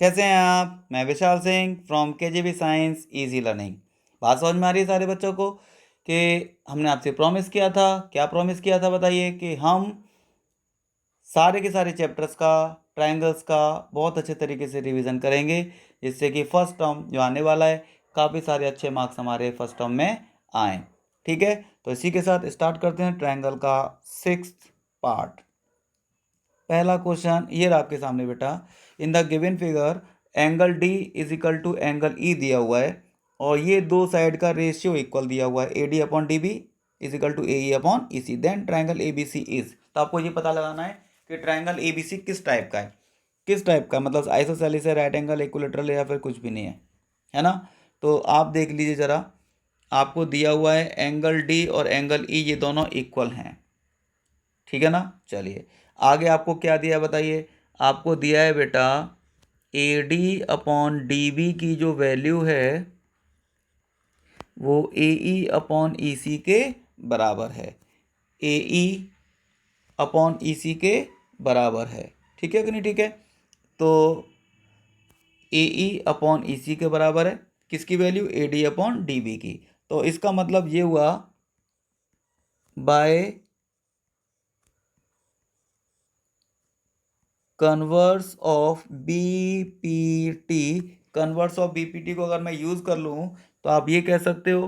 कैसे हैं आप? मैं Vishal Singh from KGB science easy learning. बात समझ में आ रही है सारे बच्चों को कि हमने आपसे प्रॉमिस किया था? क्या प्रॉमिस किया था बताइए? कि हम सारे के सारे चैप्टर्स का, ट्रायंगल्स का बहुत अच्छे तरीके से रिवीजन करेंगे, जिससे कि फर्स्ट टर्म जो आने वाला है काफ़ी सारे अच्छे मार्क्स हमारे फर्स्ट टर्म में आए। ठीक है, तो इसी के साथ स्टार्ट करते हैं ट्रायंगल का 6th पार्ट। पहला क्वेश्चन ये रहा आपके सामने बेटा। In the given figure angle D is equal to angle E दिया हुआ है और ये दो साइड का रेशियो इक्वल दिया हुआ है, A D upon D B is equal to A E upon E C. Then triangle A B C is, तो आपको ये पता लगाना है कि ट्राइंगल ए बी सी किस टाइप का है। किस टाइप का मतलब आइसोसेलेस है, राइट एंगल, इक्विलेटरल है, या फिर कुछ भी नहीं है ना। तो आप देख लीजिए ज़रा, आपको दिया हुआ है एंगल डी और एंगल ई ये दोनों इक्वल हैं। ठीक है ना। चलिए आगे आपको क्या दिया है बताइए। आपको दिया है बेटा A D upon D B की जो वैल्यू है वो ए ई अपॉन ई सी के बराबर है। ए ई अपॉन ई सी के बराबर है। ठीक है कि नहीं? ठीक है, तो ए ई अपॉन ई सी के बराबर है किसकी value? A D upon D B की। तो इसका मतलब ये हुआ by converse of B P T. Converse of B P T को अगर मैं यूज़ कर लूँ तो आप ये कह सकते हो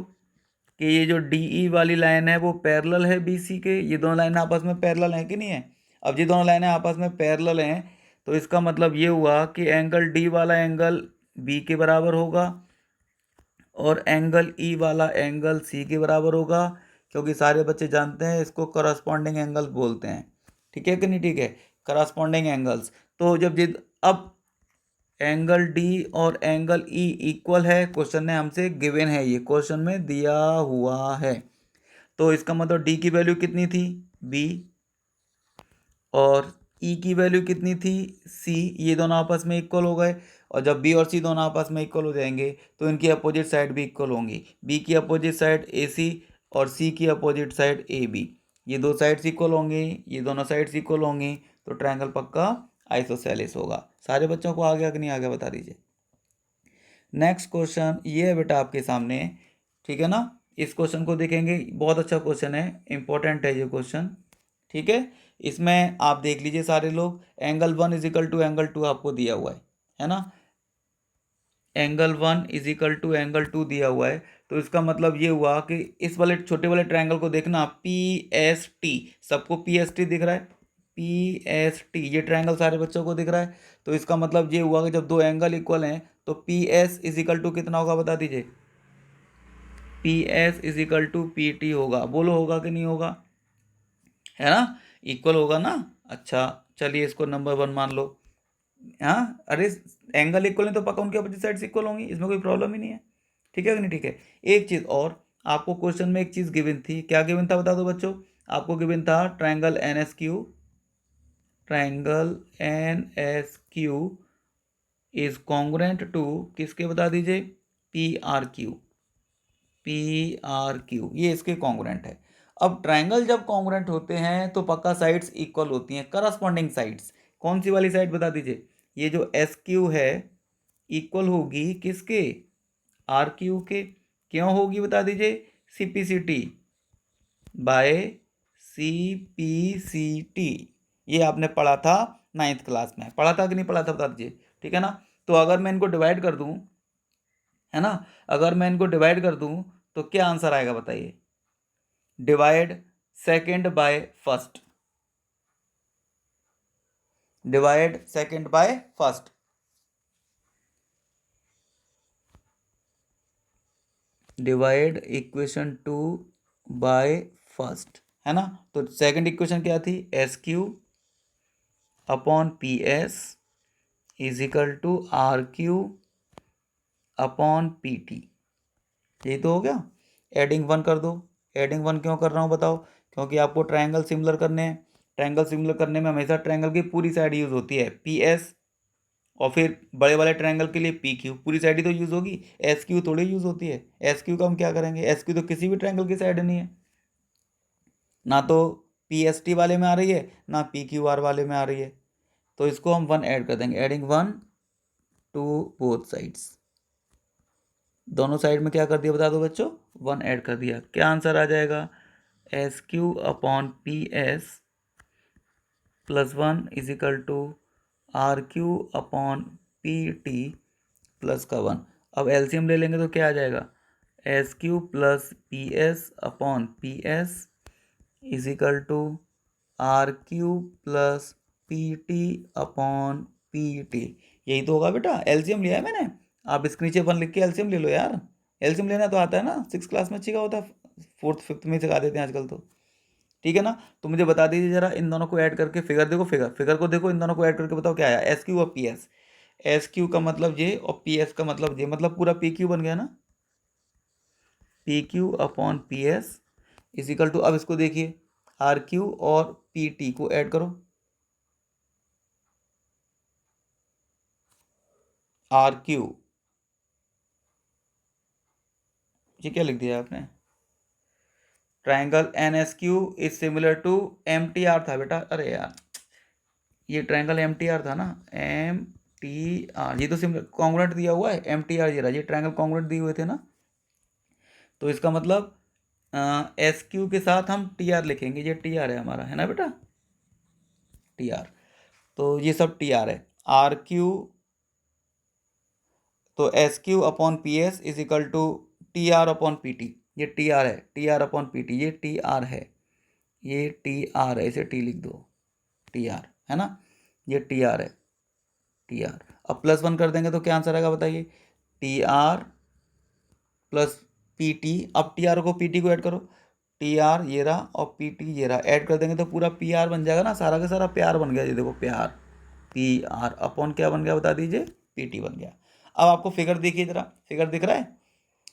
कि ये जो डी ई वाली लाइन है वो पैरेलल है बी सी के। ये दोनों लाइनें आपस में पैरेलल हैं कि नहीं है? अब ये दोनों लाइनें आपस में पैरेलल हैं तो इसका मतलब ये हुआ कि एंगल डी वाला एंगल बी के बराबर होगा और एंगल ई वाला एंगल सी के बराबर होगा, क्योंकि सारे बच्चे जानते हैं इसको करस्पॉन्डिंग एंगल्स बोलते हैं। ठीक है कि नहीं? ठीक है, करस्पॉन्डिंग एंगल्स। तो जब ये अब एंगल डी और एंगल ई इक्वल है, क्वेश्चन ने हमसे गिवन है, ये क्वेश्चन में दिया हुआ है, तो इसका मतलब डी की वैल्यू कितनी थी? बी, और ई की वैल्यू कितनी थी? सी। ये दोनों आपस में इक्वल हो गए, और जब बी और सी दोनों आपस में इक्वल हो जाएंगे तो इनकी अपोजिट साइड भी इक्वल होंगी। बी की अपोजिट साइड ए सी और सी की अपोजिट साइड ए बी, ये दो साइड्स इक्वल होंगी, ये दोनों साइड्स इक्वल होंगी, तो ट्रायंगल पक्का आइसोसेलेस होगा। सारे बच्चों को आ गया कि नहीं आ गया बता दीजिए। नेक्स्ट क्वेश्चन ये है बेटा आपके सामने। ठीक है ना, इस क्वेश्चन को देखेंगे, बहुत अच्छा क्वेश्चन है, इंपॉर्टेंट है ये क्वेश्चन। ठीक है, इसमें आप देख लीजिए सारे लोग, angle one is equal to angle two आपको दिया हुआ है ना। Angle one is equal to angle two दिया हुआ है, तो इसका मतलब ये हुआ कि इस वाले छोटे वाले ट्रायंगल को देखना, पी एस टी, सबको पी एस टी दिख रहा है, पी एस टी ये ट्रायंगल सारे बच्चों को दिख रहा है। तो इसका मतलब ये हुआ कि जब दो एंगल इक्वल हैं तो P S is equal to कितना होगा बता दीजिए। P S is equal to P T होगा, बोलो होगा कि नहीं होगा? है ना, इक्वल होगा ना। अच्छा चलिए इसको नंबर वन मान लो। हाँ, अरे एंगल इक्वल है तो पक्का उनकी अपोजिट साइड्स इक्वल होंगी, इसमें कोई प्रॉब्लम ही नहीं है। ठीक है कि नहीं? ठीक है, एक चीज़ और, आपको क्वेश्चन में एक चीज़ गिवन थी, क्या गिवन था बता दो बच्चों। आपको गिवन था triangle N S Q, triangle N S Q is congruent to किसके बता दीजिए? P R Q, P R Q ये इसके कॉन्ग्रुएंट है। अब ट्रायंगल जब कॉन्ग्रुएंट होते हैं तो पक्का साइड्स इक्वल होती हैं, करस्पॉन्डिंग साइड्स। कौन सी वाली साइड बता दीजिए? ये जो एस क्यू है इक्वल होगी किसके? आर क्यू के। क्यों होगी बता दीजिए? C P C T by C P C T, ये आपने पढ़ा था 9th क्लास में, पढ़ा था कि नहीं पढ़ा था बता दीजिए। ठीक है ना, तो अगर मैं इनको डिवाइड कर दूं, है ना, अगर मैं इनको डिवाइड कर दूं तो क्या आंसर आएगा बताइए? Divide second by first, divide second by first, divide equation two by first, है ना। तो सेकंड इक्वेशन क्या थी? S Q upon P S is equal to R Q upon P T, यही तो हो गया। एडिंग वन कर दो। एडिंग वन क्यों कर रहा हूँ बताओ? क्योंकि आपको ट्रायंगल सिमिलर करने हैं। ट्रायंगल सिमिलर करने में हमेशा ट्रायंगल की पूरी साइड यूज़ होती है, पी एस, और फिर बड़े वाले ट्रायंगल के लिए पी क्यू, पूरी साइड ही तो यूज़ होगी, एस क्यू थोड़ी यूज़ होती है। एस क्यू का हम क्या करेंगे? एस क्यू तो किसी भी ट्रायंगल की साइड नहीं है, ना तो पी एस टी वाले में आ रही है ना पी क्यू आर वाले में आ रही है, तो इसको हम वन ऐड कर देंगे। Adding one two both sides. दोनों साइड में क्या कर दिया बता दो बच्चों, 1 ऐड कर दिया। क्या आंसर आ जाएगा, S Q upon P S plus 1 is equal to R Q upon P T plus का 1। अब एलसीएम ले लेंगे तो क्या आ जाएगा, S Q plus P S upon P S is equal to R Q plus P T upon P T. यही तो होगा बेटा, एलसीएम लिया है मैंने। आप इसके नीचे 1 लिख के एलसीएम ले लो यार। एलसीएम लेना तो आता है ना, 6 क्लास में अच्छी का होता है, 4th 5th में सिखा देते हैं आजकल तो। ठीक है ना। तो मुझे बता दीजिए जरा, इन दोनों को ऐड करके फिगर देखो, फिगर को देखो, इन दोनों को ऐड करके बताओ क्या आया, एस क्यू और पी एस। एस क्यू का मतलब जे और पी एस का मतलब जे, मतलब पूरा पी क्यू बन गया ना, P Q upon P S is equal to, अब इसको देखिए, आर क्यू और पी टी को ऐड करो, आर क्यू, ये क्या लिख दिया आपने, triangle N S Q is similar to M T R था बेटा, अरे यार ये ट्राइंगल एम टी आर था ना, एम टी आर, ये तो सिमिलर कॉन्ग्रुएंट दिया हुआ है, एम टी आर ये ट्राइंगल कॉन्ग्रुएंट दिए हुए थे ना, तो इसका मतलब एस क्यू के साथ हम टी आर लिखेंगे, ये टी आर है हमारा, है ना बेटा, टी आर। तो ये सब टी आर है, आर क्यू, तो S Q upon P S is equal to T R upon P T, ये टी आर है, T R upon P T, ये टी आर है, ये टी आर है, इसे टी लिख दो, टी आर है ना, ये टी आर है, टी आर। अब प्लस 1 कर देंगे तो क्या आंसर आएगा बताइए, T R plus P T. अब टी आर को पी टी को ऐड करो, टी आर ये रहा और पी टी ये रहा, ऐड कर देंगे तो पूरा पी आर बन जाएगा ना, सारा का सारा प्यार बन गया, ये देखो प्यार, पी आर अपॉन क्या बन गया बता दीजिए, पी टी बन गया। अब आपको फिगर देखिए जरा, फिगर दिख रहा है,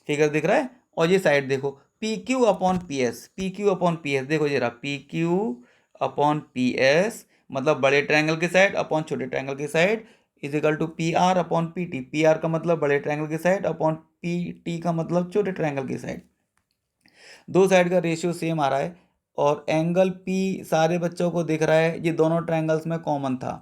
फिगर दिख रहा है, और ये साइड देखो, P Q upon P S, P Q upon P S, देखो जरा, P Q upon P S मतलब बड़े ट्रायंगल की साइड अपॉन छोटे ट्रायंगल की side is equal to P R upon P T, P R का मतलब बड़े ट्रायंगल की साइड अपॉन पी टी का मतलब छोटे ट्रायंगल की साइड। दो साइड का रेशियो सेम आ रहा है, और एंगल पी सारे बच्चों को दिख रहा है, ये दोनों ट्रायंगल्स में कॉमन था,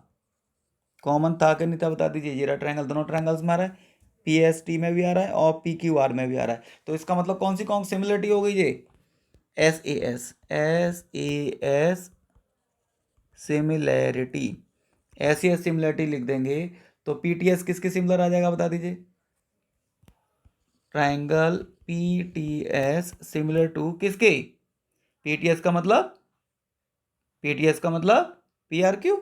कॉमन था कि नहीं था बता दीजिए, ये रहा ट्रायंगल, दोनों ट्रायंगल्स में आ रहा है, पी एस टी में भी आ रहा है और पी क्यू आर में भी आ रहा है, तो इसका मतलब कौन सी सिमिलरिटी हो गई, ये S A S, S A S similarity, ऐसी एस सिमिलैरिटी लिख देंगे तो पी टी एस किसके सिमिलर आ जाएगा बता दीजिए, triangle P T S similar to किसके, पी टी एस का मतलब, पी टी एस का मतलब पी आर क्यू,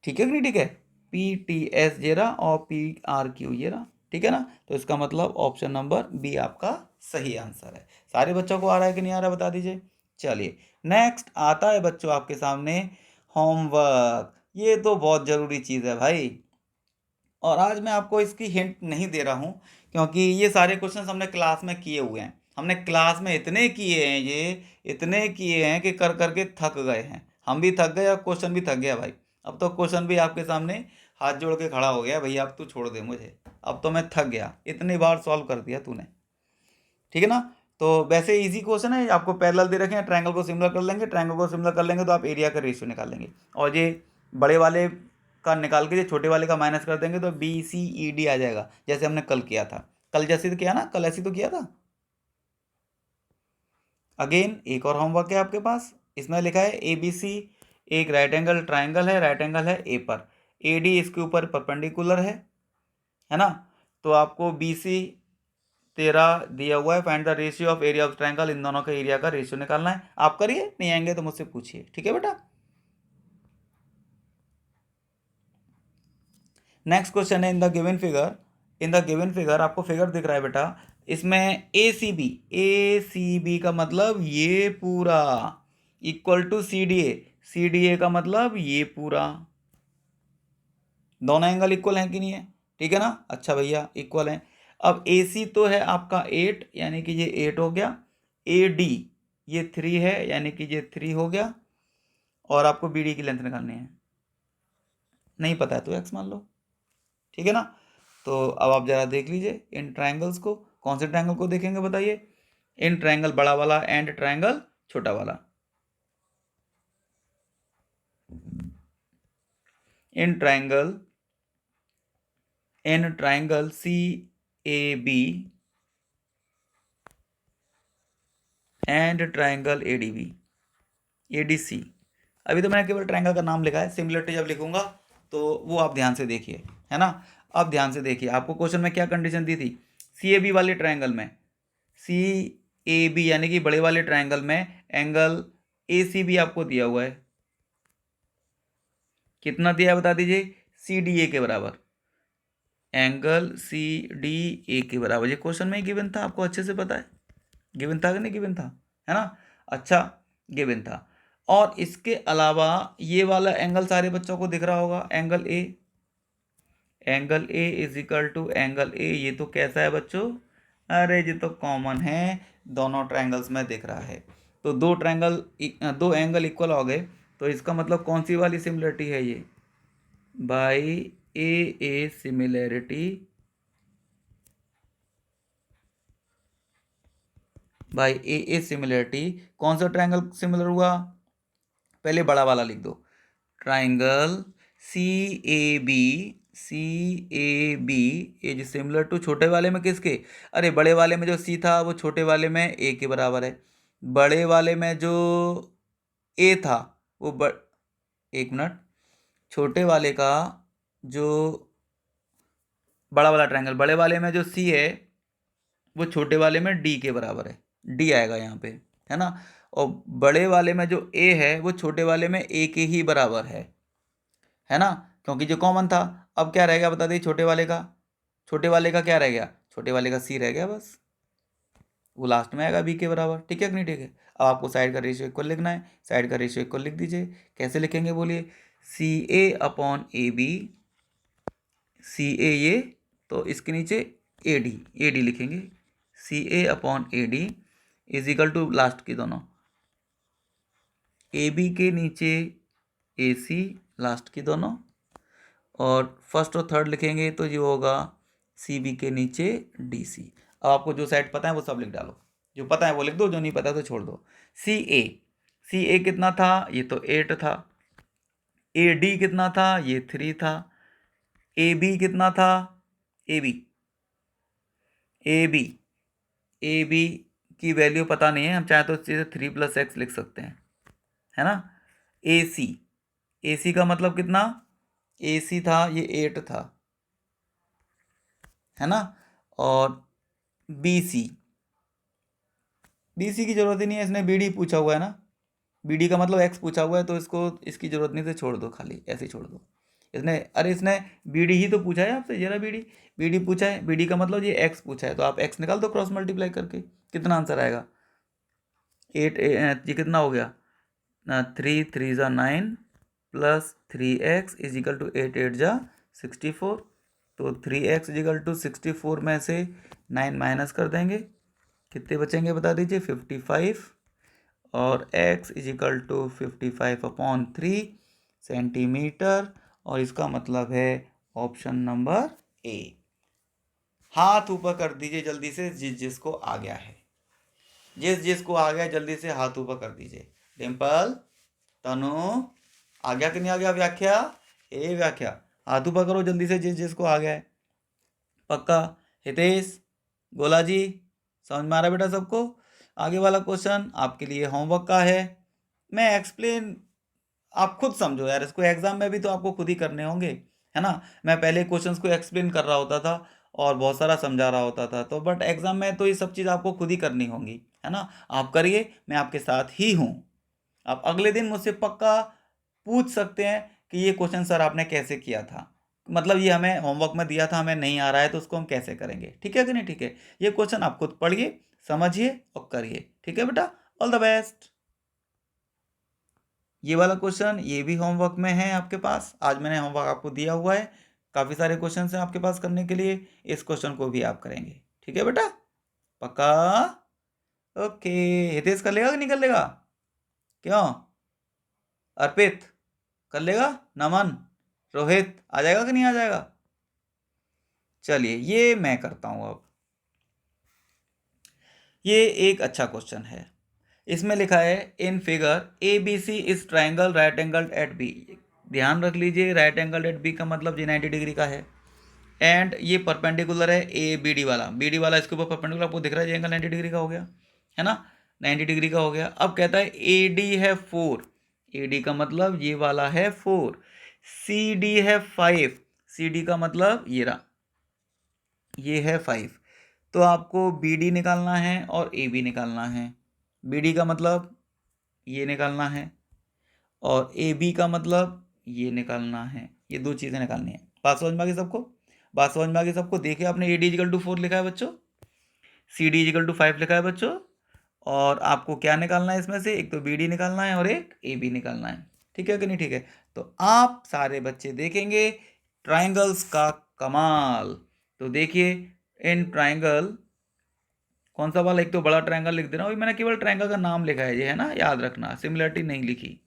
ठीक है कि नहीं, ठीक है, पी टी एस ये रहा और पी आर क्यू ये रहा, ठीक है ना। तो इसका मतलब ऑप्शन नंबर बी आपका सही आंसर है। सारे बच्चों को आ रहा है कि नहीं आ रहा बता दीजिए। चलिए नेक्स्ट आता है बच्चों आपके सामने होमवर्क, ये तो बहुत ज़रूरी चीज़ है भाई, और आज मैं आपको इसकी हिंट नहीं दे रहा हूँ, क्योंकि ये सारे क्वेश्चन हमने क्लास में किए हुए हैं, हमने क्लास में इतने किए हैं, ये इतने किए हैं कि कर करके थक गए हैं, हम भी थक गए और क्वेश्चन भी थक गया भाई। अब तो क्वेश्चन भी आपके सामने हाथ जोड़ के खड़ा हो गया, भैया अब तू छोड़ दे मुझे, अब तो मैं थक गया, इतनी बार सॉल्व कर दिया तूने, ठीक है ना। तो वैसे इजी क्वेश्चन है, आपको पैरेलल दे रखे हैं, ट्रायंगल को सिमिलर कर लेंगे, ट्रायंगल को सिमिलर कर लेंगे तो आप एरिया का रेशियो निकाल लेंगे, और ये बड़े वाले का निकाल के ये छोटे वाले का माइनस कर देंगे तो बी सी ई डी आ जाएगा, जैसे हमने कल किया था, कल जैसे तो किया ना, कल ऐसे तो किया था। अगेन एक और होमवर्क है आपके पास, इसमें लिखा है ए बी सी एक राइट एंगल ट्राइंगल है, राइट एंगल है ए पर, ए डी इसके ऊपर परपेंडिकुलर है ना। तो आपको बी सी 13 दिया हुआ है, find the ratio of area of triangle, इन दोनों का एरिया का रेशियो निकालना है, आप करिए, नहीं आएंगे तो मुझसे पूछिए, ठीक है बेटा। नेक्स्ट क्वेश्चन है, इन the given figure, in the given figure आपको फिगर दिख रहा है बेटा, इसमें ए सी बी का मतलब ये पूरा equal to C D A का मतलब ये पूरा, दोनों एंगल इक्वल हैं कि नहीं है, ठीक है ना, अच्छा भैया इक्वल हैं। अब ए सी तो है आपका 8, यानी कि ये 8 हो गया, ए डी ये 3 है, यानी कि ये 3 हो गया, और आपको बी डी की लेंथ निकालनी है, नहीं पता है तो एक्स मान लो, ठीक है ना। तो अब आप जरा देख लीजिए इन ट्रायंगल्स को, कौन से ट्रायंगल को देखेंगे बताइए, इन ट्रायंगल बड़ा वाला एंड ट्रायंगल छोटा वाला, in triangle CAB and triangle ADC। अभी तो मैंने केवल ट्राइंगल का नाम लिखा है, सिमिलरिटी जब लिखूंगा तो वो आप ध्यान से देखिए, है ना। अब ध्यान से देखिए, आपको क्वेश्चन में क्या कंडीशन दी थी, CAB वाले ट्राइंगल में, CAB यानी कि बड़े वाले ट्राइंगल में एंगल ACB आपको दिया हुआ है, कितना दिया है बता दीजिए, CDA के बराबर, एंगल CDA के बराबर। ये क्वेश्चन में ही गिवन था, आपको अच्छे से पता है, गिवन था कि नहीं गिवन था, है ना। अच्छा, गिवन था। और इसके अलावा ये वाला एंगल सारे बच्चों को दिख रहा होगा, angle A is equal to angle A। ये तो कैसा है बच्चों, अरे ये तो कॉमन है, दोनों ट्रायंगल्स में दिख रहा है। तो दो एंगल इक्वल हो गए, तो इसका मतलब कौन सी वाली सिमिलरिटी है ये, by A similarity, by A similarity. कौन सा ट्रायंगल सिमिलर हुआ, पहले बड़ा वाला लिख दो, triangle C A B is similar to, छोटे वाले में किसके, अरे बड़े वाले में जो सी था वो छोटे वाले में ए के बराबर है, बड़े वाले में जो ए था वो एक मिनट, छोटे वाले का जो बड़ा वाला ट्राइंगल, बड़े वाले में जो सी है वो छोटे वाले में डी के बराबर है, डी आएगा यहाँ पे, है ना। और बड़े वाले में जो ए है वो छोटे वाले में ए के ही बराबर है ना, क्योंकि जो कॉमन था। अब क्या रह गया बता दीजिए, छोटे वाले का क्या रह गया, छोटे वाले का सी रह गया बस, वो लास्ट में आएगा बी के बराबर, ठीक है कि नहीं, ठीक है। अब आपको साइड का रेशियो इक्वल लिखना है, साइड का रेशियो इक्वल लिख दीजिए, कैसे लिखेंगे बोलिए, CA/AB, CA ये, तो इसके नीचे AD लिखेंगे, CA/AD is equal to last की दोनों, AB के नीचे AC, लास्ट की दोनों, और फर्स्ट और थर्ड लिखेंगे तो ये होगा CB के नीचे DC। अब आपको जो साइड पता है वो सब लिख डालो, जो पता है वो लिख दो, जो नहीं पता तो छोड़ दो। CA कितना था, ये तो 8 था, AD कितना था, ये 3 था, AB कितना था, AB AB AB की वैल्यू पता नहीं है, हम चाहे तो सीधे 3+x लिख सकते हैं, है ना। AC का मतलब कितना, AC था ये 8 था, है ना। और BC की जरूरत ही नहीं है, इसने BD पूछा हुआ है ना, BD का मतलब x पूछा हुआ है, तो इसको इसकी जरूरत नहीं, से छोड़ दो, खाली ऐसे ही छोड़ दो। इसने BD ही तो पूछा है आपसे, जरा BD पूछा है, BD का मतलब ये x पूछा है, तो आप x निकाल दो क्रॉस मल्टीप्लाई करके, कितना आंसर आएगा, 8, ये कितना हो गया, 3×3 = 9 plus 3x is equal to 8×8 = 64। तो 3x इज इक्वल टू 64 में से 9 माइनस कर देंगे, कितने बचेंगे बता दीजिए, 55, और x is equal to 55/3 centimetre, और इसका मतलब है ऑप्शन नंबर A। हाथ ऊपर कर दीजिए जल्दी से, जिसको आ गया है, जिसको आ गया जल्दी से हाथ ऊपर कर दीजिए। डिम्पल, तनु, आ गया कि नहीं आ गया व्याख्या, व्याख्या, हाथ ऊपर करो जल्दी से, जिसको आ गया है, पक्का। हितेश, गोला जी, समझ में आ रहा बेटा सबको। आगे वाला क्वेश्चन आपके लिए होमवर्क का है, मैं एक्सप्लेन, आप खुद समझो यार, इसको एग्जाम में भी तो आपको खुद ही करने होंगे, है ना। मैं पहले क्वेश्चंस को एक्सप्लेन कर रहा होता था और बहुत सारा समझा रहा होता था, तो बट एग्जाम में तो ये सब चीज़ आपको खुद ही करनी होंगी, है ना। आप करिए, मैं आपके साथ ही हूँ। आप अगले दिन मुझसे पक्का पूछ सकते हैं कि ये क्वेश्चन सर आपने कैसे किया था, मतलब ये हमें होमवर्क में दिया था, हमें नहीं आ रहा है, तो उसको हम कैसे करेंगे, ठीक है कि नहीं, ठीक है। ये क्वेश्चन आप खुद पढ़िए, समझिए और करिए, ठीक है बेटा, ऑल द बेस्ट। ये वाला क्वेश्चन ये भी होमवर्क में है आपके पास, आज मैंने होमवर्क आपको दिया हुआ है, काफ़ी सारे क्वेश्चन हैं आपके पास करने के लिए, इस क्वेश्चन को भी आप करेंगे, ठीक है बेटा, पक्का। ओके, हितेश कर लेगा कि नहीं कर लेगा, क्यों, अर्पित कर लेगा, नमन, रोहित आ जाएगा कि नहीं आ जाएगा। चलिए ये मैं करता हूँ अब, ये एक अच्छा क्वेश्चन है, इसमें लिखा है in figure ABC is triangle right angle at B. ध्यान रख लीजिए, राइट एंगल एट बी का मतलब ये 90 डिग्री का है, एंड ये परपेंडिकुलर है ए बी डी वाला, बी डी वाला इसके ऊपर परपेंडिकुलर, आपको दिख रहा है ये एंगल 90 डिग्री का हो गया, है ना, 90 डिग्री का हो गया। अब कहता है ए डी है 4, ए डी का मतलब ये वाला है 4, सी डी है 5, सी डी का मतलब ये रहा, ये है 5। तो आपको बी डी निकालना है और ए बी निकालना है। बी डी का मतलब ये निकालना है और ए बी का मतलब ये निकालना है, ये दो चीज़ें निकालनी है। बात समझ में आ गई सबको? बात समझ में आ गई सबको? देखिए आपने ए डी इजिकल टू 4 लिखा है बच्चों, सी डी इजिकल टू 5 लिखा है बच्चों, और आपको क्या निकालना है इसमें से, एक तो बी डी निकालना है और एक ए बी निकालना है। ठीक है कि नहीं? ठीक है, तो आप सारे बच्चे देखेंगे ट्राइंगल्स का कमाल। तो देखिए इन ट्राइंगल, कौन सा वाला, एक तो बड़ा ट्राइंगल लिख दे रहा हूँ, अभी मैंने केवल ट्राइंगल का नाम लिखा है, ये है ना, याद रखना, सिमिलरिटी नहीं लिखी।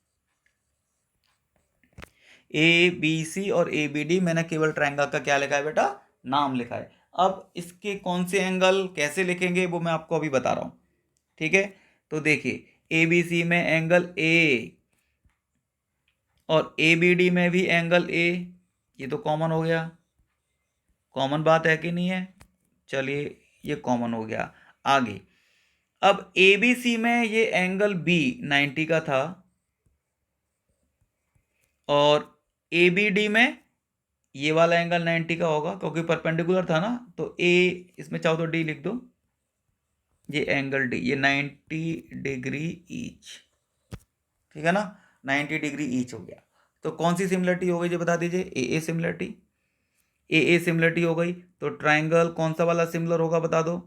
ए बी सी और ए बी डी मैंने केवल ट्रायंगल का क्या लिखा है बेटा, नाम लिखा है। अब इसके कौन से एंगल कैसे लिखेंगे वो मैं आपको अभी बता रहा हूँ। ठीक है, तो देखिए ए बी सी में एंगल ए और ए बी डी में भी एंगल ए, ये तो कॉमन हो गया, कॉमन बात है कि नहीं है? चलिए ये कॉमन हो गया। आगे अब ए बी सी में ये एंगल बी 90 का था और ए बी डी में ये वाला एंगल 90 का होगा क्योंकि परपेंडिकुलर था ना, तो ए इसमें चाहो तो डी लिख दो, ये एंगल डी, ये 90 डिग्री ईच, ठीक है ना, 90 डिग्री ईच हो गया। तो कौन सी सिमिलरिटी हो गई जो बता दीजिए, ए सिमिलरिटी, ए सिमिलरिटी हो गई। तो ट्राइंगल कौन सा वाला सिमिलर होगा बता दो,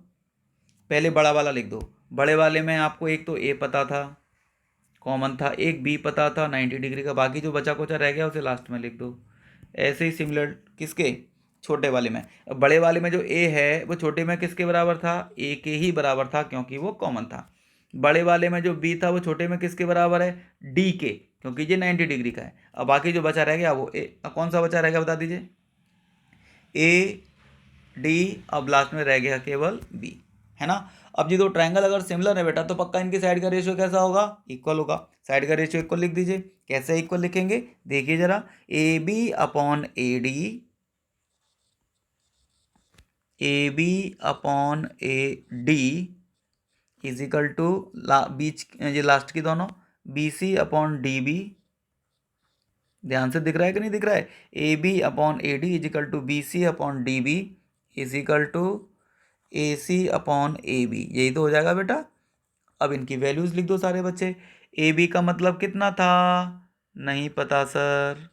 पहले बड़ा वाला लिख दो। बड़े वाले में आपको एक तो ए पता था, कॉमन था, एक बी पता था 90 डिग्री का, बाकी जो बचा कुचा रह गया उसे लास्ट में लिख दो। ऐसे ही सिमिलर किसके, छोटे वाले में। अब बड़े वाले में जो ए है वो छोटे में किसके बराबर था, ए के ही बराबर था क्योंकि वो कॉमन था। बड़े वाले में जो बी था वो छोटे में किसके बराबर है, डी के, क्योंकि ये 90 डिग्री का है। अब बाकी जो बचा रह गया वो ए, कौन सा बचा रह गया बता दीजिए, ए डी, अब लास्ट में रह गया केवल बी, है ना। अब ये दो ट्रायंगल अगर सिमिलर है बेटा तो पक्का इनकी साइड का रेशियो कैसा होगा, इक्वल होगा। साइड का रेशियो इक्वल लिख दीजिए। कैसे इक्वल लिखेंगे देखिए जरा, A B upon A D, A B upon A D is equal to बीच ये लास्ट की दोनों, B C upon D B, ध्यान से दिख रहा है कि नहीं दिख रहा है, A B upon A D is equal to B C upon D B is equal to A C upon A B, यही तो हो जाएगा बेटा। अब इनकी वैल्यूज लिख दो सारे बच्चे। ए बी का मतलब कितना था, नहीं पता सर।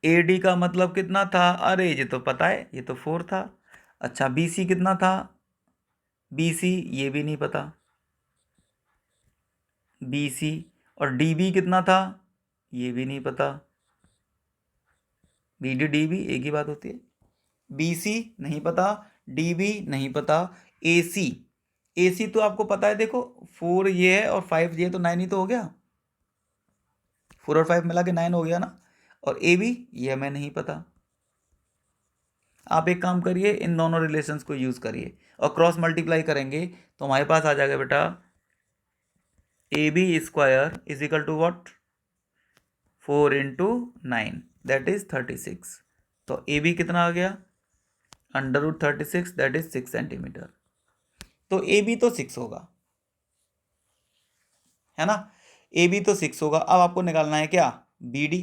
ए डी का मतलब कितना था, अरे ये तो पता है, ये तो 4 था। अच्छा बी सी कितना था, बी सी ये भी नहीं पता, बी सी, और डी बी कितना था ये भी नहीं पता, बी डी डी बी एक ही बात होती है। बी सी नहीं पता, डी बी नहीं पता, ए सी, ए सी तो आपको पता है, देखो 4 ये है और 5 ये, तो 9 ही तो हो गया, 4 और 5 मिला के 9 हो गया ना। और ए बी ये हमें नहीं पता। आप एक काम करिए, इन दोनों रिलेशंस को यूज़ करिए और क्रॉस मल्टीप्लाई करेंगे तो हमारे पास आ जाएगा बेटा A B square is equal to what, 4 into 9 that is 36। तो ए बी कितना आ गया, under root 36 that is 6 centimetre. तो ए बी तो 6 होगा, है ना, ए बी तो 6 होगा। अब आपको निकालना है क्या, बी डी,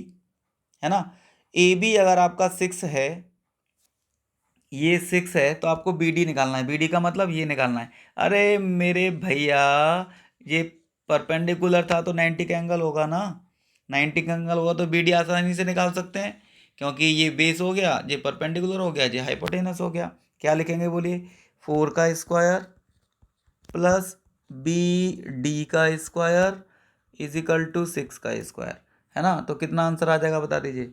है ना। ए बी अगर आपका 6 है, ये 6 है, तो आपको बी डी निकालना है, बी डी का मतलब ये निकालना है। अरे मेरे भैया ये परपेंडिकुलर था तो 90 का एंगल होगा ना, 90 का एंगल होगा तो बी डी आसानी से निकाल सकते हैं क्योंकि ये बेस हो गया, ये परपेंडिकुलर हो गया, ये हाइपोटेनस हो गया। क्या लिखेंगे बोलिए, 4 का स्क्वायर प्लस बी डी का स्क्वायर इज इक्वल टू 6 का स्क्वायर, है ना। तो कितना आंसर आ जाएगा बता दीजिए,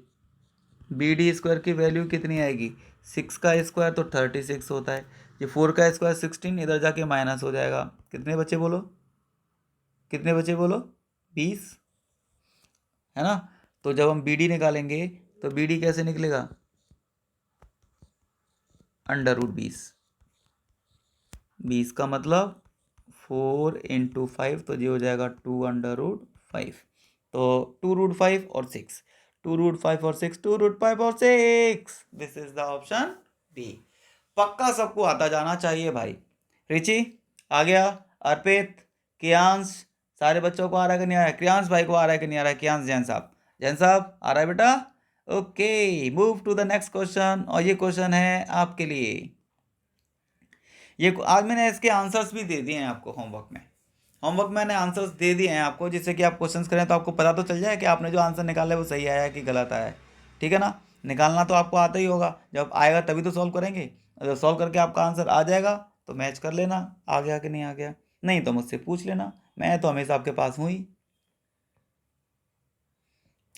बी डी स्क्वायर की वैल्यू कितनी आएगी, 6 का स्क्वायर तो 36 होता है, ये 4 का स्क्वायर 16, इधर जाके माइनस हो जाएगा। कितने बच्चे बोलो, कितने बच्चे बोलो, 20, है ना। तो जब हम बी डी निकालेंगे तो बी डी कैसे निकलेगा, अंडर रूट 20, 20 का मतलब 4 इंटू 5, तो ये हो जाएगा 2 अंडर रूट 5। तो 2√5 और 6, 2√5 और 6, 2√5 और 6, this is the option B. पक्का सबको आता जाना चाहिए भाई। रिची आ गया, अर्पित, कियांश, सारे बच्चों को आ रहा है कि नहीं आ रहा है? क्रियांश भाई को आ रहा है कि नहीं आ रहा है? कियांश जैन साहब, जैन साहब आ रहा है बेटा? Okay, move to the next question. और ये क्वेश्चन है आपके लिए, ये आज मैंने इसके आंसर्स भी दे दिए हैं आपको होमवर्क में। होमवर्क में मैंने आंसर्स दे दिए हैं आपको, जिससे कि आप क्वेश्चंस करें तो आपको पता तो चल जाए कि आपने जो आंसर निकाला है वो सही आया है कि गलत आया है। ठीक है ना? निकालना तो आपको आता ही होगा, जब आएगा तभी तो सॉल्व करेंगे। जब सॉल्व करके आपका आंसर आ जाएगा तो मैच कर लेना, आ गया कि नहीं आ गया, नहीं तो मुझसे पूछ लेना, मैं तो हमेशा आपके पास हूँ ही।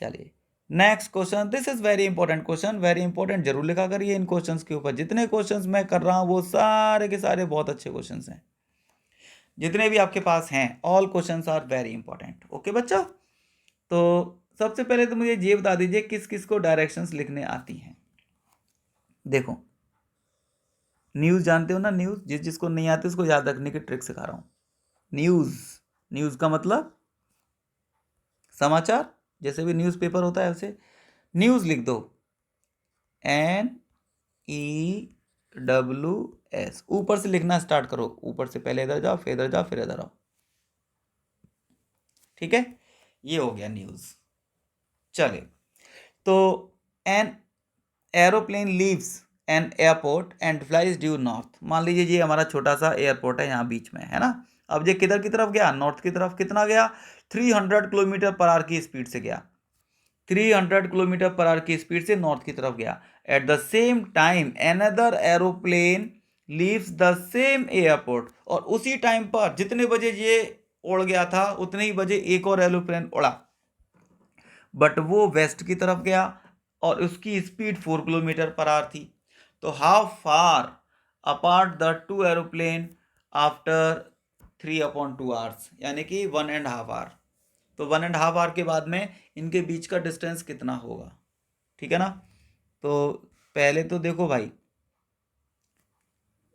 चलिए next question, this is very important question, very important, जरूर लिखा करिए इन क्वेश्चंस के ऊपर। जितने क्वेश्चंस मैं कर रहा हूँ वो सारे के सारे बहुत अच्छे क्वेश्चंस हैं, जितने भी आपके पास हैं, all questions are very important. Okay बच्चा, तो सबसे पहले तो मुझे ये बता दीजिए किस किस को डायरेक्शंस लिखने आती हैं। देखो न्यूज़ जानते हो ना, न्यूज़, जिस जिसको नहीं आती उसको याद रखने की ट्रिक सिखा रहा हूँ। न्यूज़, न्यूज़ का मतलब समाचार, जैसे भी न्यूज़पेपर होता है वैसे न्यूज़ लिख दो, NEWS, ऊपर से लिखना स्टार्ट करो, ऊपर से पहले इधर जाओ, फिर इधर जाओ, फिर इधर आओ। ठीक है, ये हो गया न्यूज़। चले, तो an aeroplane leaves an airport and flies due north. मान लीजिए ये हमारा छोटा सा एयरपोर्ट है यहाँ बीच में, है ना? अब ये किधर की तरफ गया? नॉर्थ की तरफ। कितना गया? 300 किलोमीटर पर आवर की स्पीड से गया, 300 किलोमीटर पर आवर की स्पीड से नॉर्थ की तरफ गया। At the same time another aeroplane leaves the same airport, और उसी टाइम पर जितने बजे ये उड़ गया था उतने ही बजे एक और एरोप्लेन उड़ा, बट वो वेस्ट की तरफ गया और उसकी स्पीड 4 किलोमीटर पर आवर थी। तो how far apart the two aeroplane after 3/2 hours, यानी कि 1.5 आवर। तो 1.5 आवर के बाद में इनके बीच का डिस्टेंस कितना होगा? ठीक है ना? तो पहले तो देखो भाई,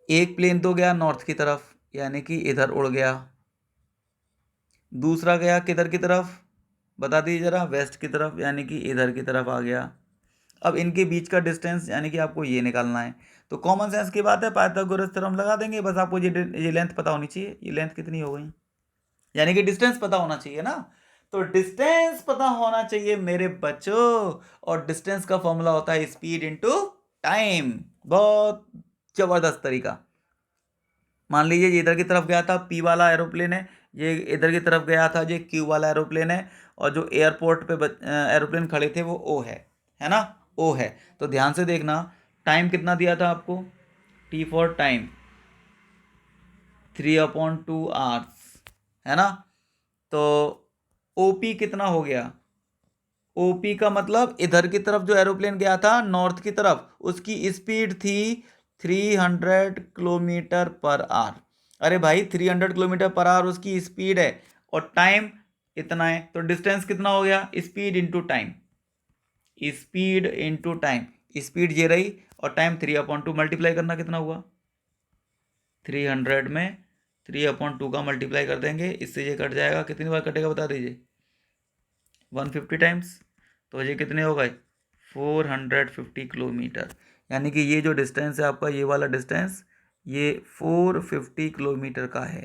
एक प्लेन तो गया नॉर्थ की तरफ, यानी कि इधर उड़ गया, दूसरा गया किधर की तरफ बता दीजिए जरा? वेस्ट की तरफ, यानी कि इधर की तरफ आ गया। अब इनके बीच का डिस्टेंस यानी कि आपको ये निकालना है। तो कॉमन सेंस की बात है, पाइथागोरस थ्योरम लगा देंगे, बस आपको ये लेंथ पता होनी चाहिए, ये लेंथ कितनी हो गई, यानी कि डिस्टेंस पता होना चाहिए ना। तो डिस्टेंस पता होना चाहिए मेरे बच्चों, और डिस्टेंस का फॉर्मूला होता है स्पीड इनटू टाइम। बहुत जबरदस्त तरीका। मान लीजिए ये इधर की तरफ गया था, P वाला एरोप्लेन है, ये इधर की तरफ गया था, ये Q वाला एरोप्लेन है, और जो एयरपोर्ट पे एरोप्लेन खड़े थे वो O है ना? O है। तो ध्यान से देखना, टाइम कितना दिया था आपको? T फॉर टाइम 3/2 आवर्स, है ना? तो OP कितना हो गया? OP का मतलब इधर की तरफ जो एरोप्लेन गया था नॉर्थ की तरफ, उसकी स्पीड थी 300 किलोमीटर पर आवर। अरे भाई 300 किलोमीटर पर आवर उसकी स्पीड है, और टाइम इतना है, तो डिस्टेंस कितना हो गया? Speed into time, speed into time. Speed ये रही और टाइम 3/2, मल्टीप्लाई करना कितना हुआ? 300 में 3/2 का मल्टीप्लाई कर देंगे, इससे ये कट जाएगा, कितनी बार कटेगा बता दीजिए? 150 टाइम्स। तो ये कितने हो गए? 450 किलोमीटर। यानी कि ये जो डिस्टेंस है आपका, ये वाला डिस्टेंस, ये 450 किलोमीटर का है।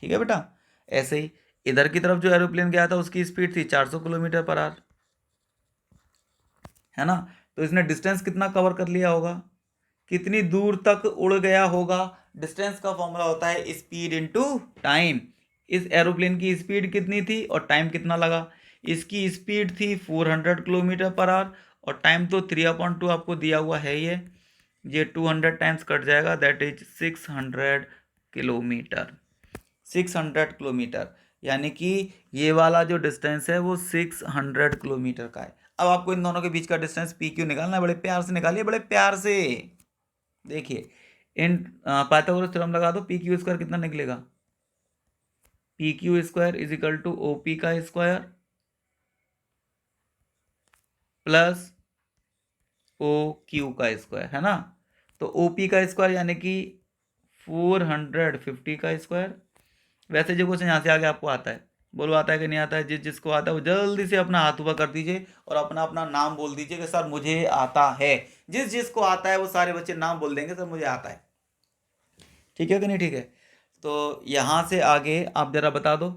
ठीक है बेटा? ऐसे ही इधर की तरफ जो एरोप्लेन गया था उसकी स्पीड थी 400 किलोमीटर पर आवर, है ना? तो इसने डिस्टेंस कितना कवर कर लिया होगा, कितनी दूर तक उड़ गया होगा? डिस्टेंस का फॉर्मूला होता है स्पीड इनटू टाइम। इस एरोप्लेन की स्पीड कितनी थी और टाइम कितना लगा? इसकी स्पीड थी 400 किलोमीटर पर आवर, और टाइम तो 3/2 आपको दिया हुआ है, ये 200 टाइम्स कट जाएगा, दैट इज 600 किलोमीटर। 600 किलोमीटर, यानी कि ये वाला जो डिस्टेंस है वो 600 किलोमीटर का है। अब आपको इन दोनों के बीच का डिस्टेंस पी क्यू निकालना है, बड़े प्यार से निकालिए, बड़े प्यार से। देखिए इन पाइथागोरस थ्योरम लगा दो, पी क्यू स्क्वायर कितना निकलेगा? P Q square is equal to O P का स्क्वायर प्लस ओ क्यू का स्क्वायर, है ना? तो ओ पी का स्क्वायर यानी कि 450 का स्क्वायर। वैसे जो क्वेश्चन यहाँ से आगे आपको आता है, बोलो आता है कि नहीं आता है? जिसको आता है वो जल्दी से अपना हाथ ऊपर कर दीजिए और अपना अपना नाम बोल दीजिए कि सर मुझे आता है। जिसको आता है वो सारे बच्चे नाम बोल देंगे सर मुझे आता है। ठीक है कि नहीं? ठीक है। तो यहाँ से आगे आप जरा बता दो